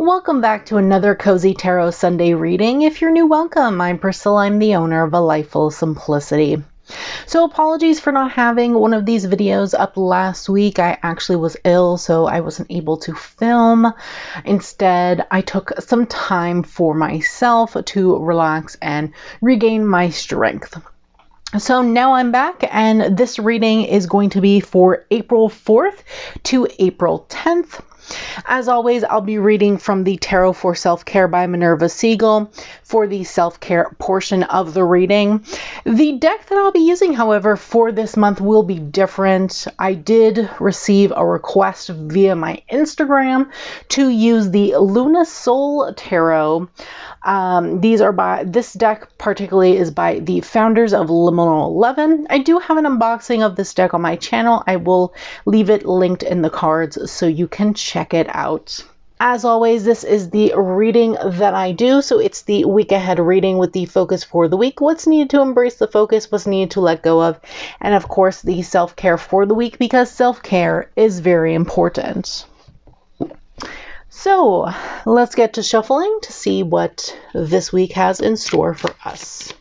Welcome back to another Cozy Tarot Sunday reading. If you're new, welcome. I'm Priscilla. I'm the owner of A Life Full of Simplicity. So apologies for not having one of these videos up last week. I actually was ill, so I wasn't able to film. Instead, I took some time for myself to relax and regain my strength. So now I'm back, and this reading is going to be for April 4th to April 10th. As always, I'll be reading from the Tarot for Self-Care by Minerva Siegel for the self-care portion of the reading. The deck that I'll be using, however, for this month will be different. I did receive a request via my Instagram to use the Luna Soul Tarot. This deck particularly is by the founders of Liminal 11. I do have an unboxing of this deck on my channel. I will leave it linked in the cards so you can check it out. As always, this is the reading that I do, so it's the week ahead reading with the focus for the week, what's needed to embrace the focus, what's needed to let go of, and of course the self-care for the week, because self-care is very important. So let's get to shuffling to see what this week has in store for us.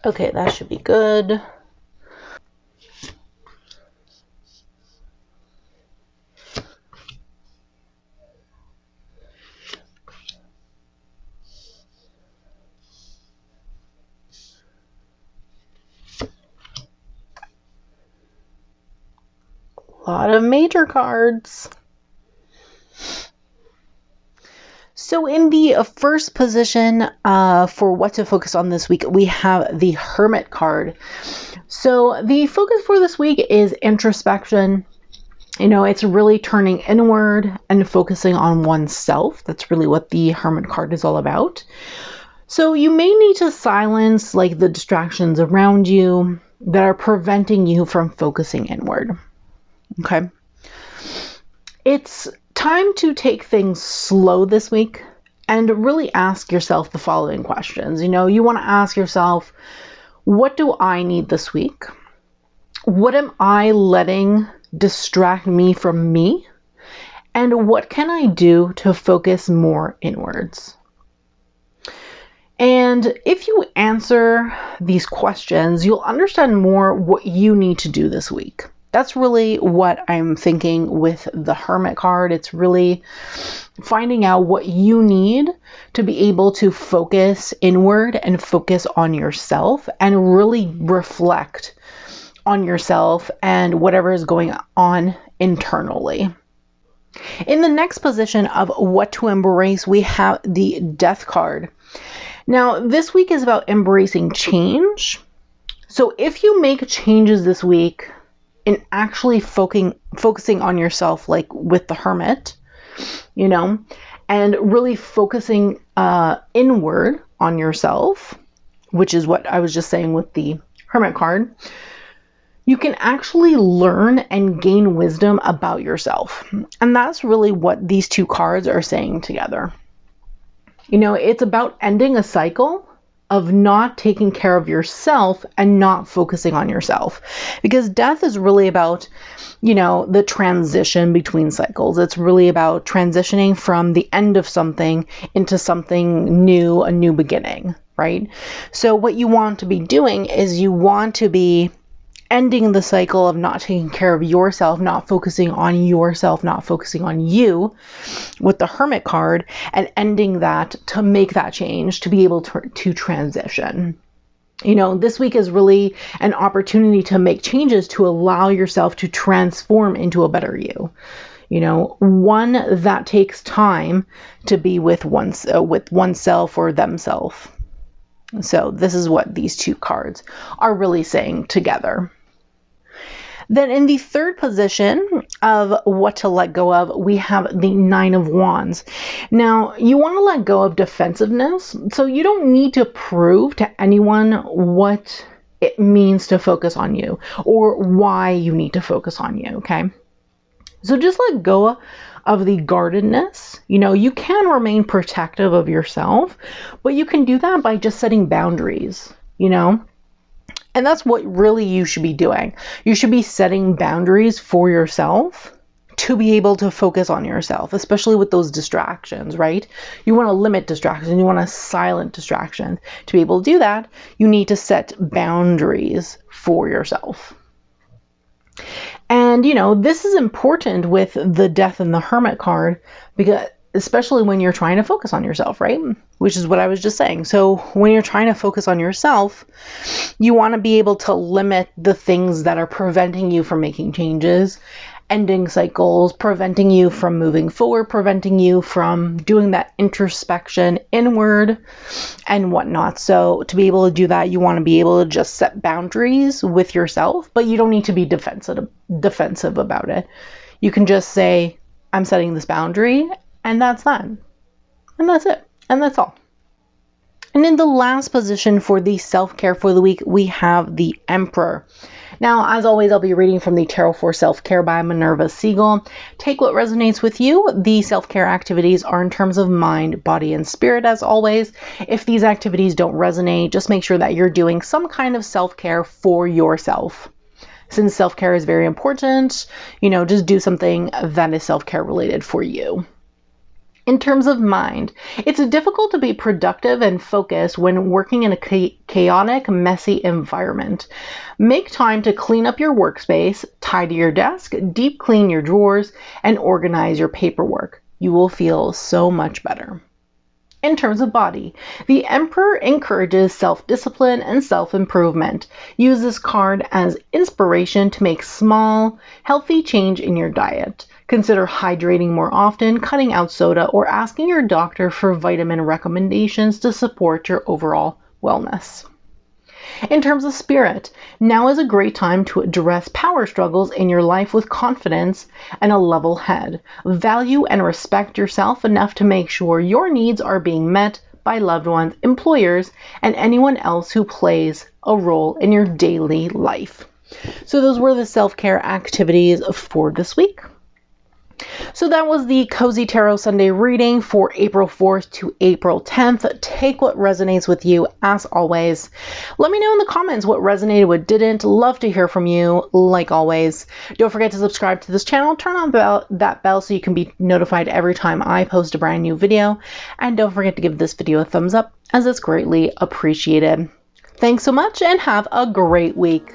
Okay, that should be good. A lot of major cards. So in the first position for what to focus on this week, we have the Hermit card. So the focus for this week is introspection. You know, it's really turning inward and focusing on oneself. That's really what the Hermit card is all about. So you may need to silence like the distractions around you that are preventing you from focusing inward. Okay. It's time to take things slow this week and really ask yourself the following questions. You know, you want to ask yourself, what do I need this week? What am I letting distract me from me? And what can I do to focus more inwards? And if you answer these questions, you'll understand more what you need to do this week. That's really what I'm thinking with the Hermit card. It's really finding out what you need to be able to focus inward and focus on yourself and really reflect on yourself and whatever is going on internally. In the next position of what to embrace, we have the Death card. Now, this week is about embracing change. So if you make changes this week, in actually focusing on yourself, like with the Hermit, you know, and really focusing inward on yourself, which is what I was just saying with the Hermit card, you can actually learn and gain wisdom about yourself. And that's really what these two cards are saying together. You know, it's about ending a cycle of not taking care of yourself and not focusing on yourself. Because death is really about, you know, the transition between cycles. It's really about transitioning from the end of something into something new, a new beginning, right? So what you want to be doing is you want to be ending the cycle of not taking care of yourself, not focusing on yourself, not focusing on you with the Hermit card, and ending that to make that change, to be able to transition. You know, this week is really an opportunity to make changes to allow yourself to transform into a better you. You know, one that takes time to be with oneself or themselves. So this is what these two cards are really saying together. Then in the third position, of what to let go of, we have the Nine of Wands. Now, you want to let go of defensiveness, so you don't need to prove to anyone what it means to focus on you or why you need to focus on you, okay? So just let go of the guardedness. You can remain protective of yourself, but you can do that by just setting boundaries, And that's what really you should be doing. You should be setting boundaries for yourself to be able to focus on yourself, especially with those distractions, right? You want to limit distractions. You want to silent distractions. To be able to do that, you need to set boundaries for yourself. And, this is important with the Death and the Hermit card, because especially when you're trying to focus on yourself, right? Which is what I was just saying. So when you're trying to focus on yourself, you want to be able to limit the things that are preventing you from making changes, ending cycles, preventing you from moving forward, preventing you from doing that introspection inward and whatnot. So to be able to do that, you want to be able to just set boundaries with yourself, but you don't need to be defensive about it. You can just say, I'm setting this boundary, and that's that. And that's it. And that's all. And in the last position for the self-care for the week, we have the Emperor. Now, as always, I'll be reading from the Tarot for Self-Care by Minerva Siegel. Take what resonates with you. The self-care activities are in terms of mind, body, and spirit, as always. If these activities don't resonate, just make sure that you're doing some kind of self-care for yourself. Since self-care is very important, just do something that is self-care related for you. In terms of mind, it's difficult to be productive and focused when working in a chaotic, messy environment. Make time to clean up your workspace, tidy your desk, deep clean your drawers, and organize your paperwork. You will feel so much better. In terms of body, the Emperor encourages self-discipline and self-improvement. Use this card as inspiration to make small, healthy change in your diet. Consider hydrating more often, cutting out soda, or asking your doctor for vitamin recommendations to support your overall wellness. In terms of spirit, now is a great time to address power struggles in your life with confidence and a level head. Value and respect yourself enough to make sure your needs are being met by loved ones, employers, and anyone else who plays a role in your daily life. So those were the self-care activities for this week. So that was the Cozy Tarot Sunday reading for April 4th to April 10th. Take what resonates with you, as always. Let me know in the comments what resonated, what didn't. Love to hear from you, like always. Don't forget to subscribe to this channel. Turn on that bell so you can be notified every time I post a brand new video. And don't forget to give this video a thumbs up, as it's greatly appreciated. Thanks so much, and have a great week.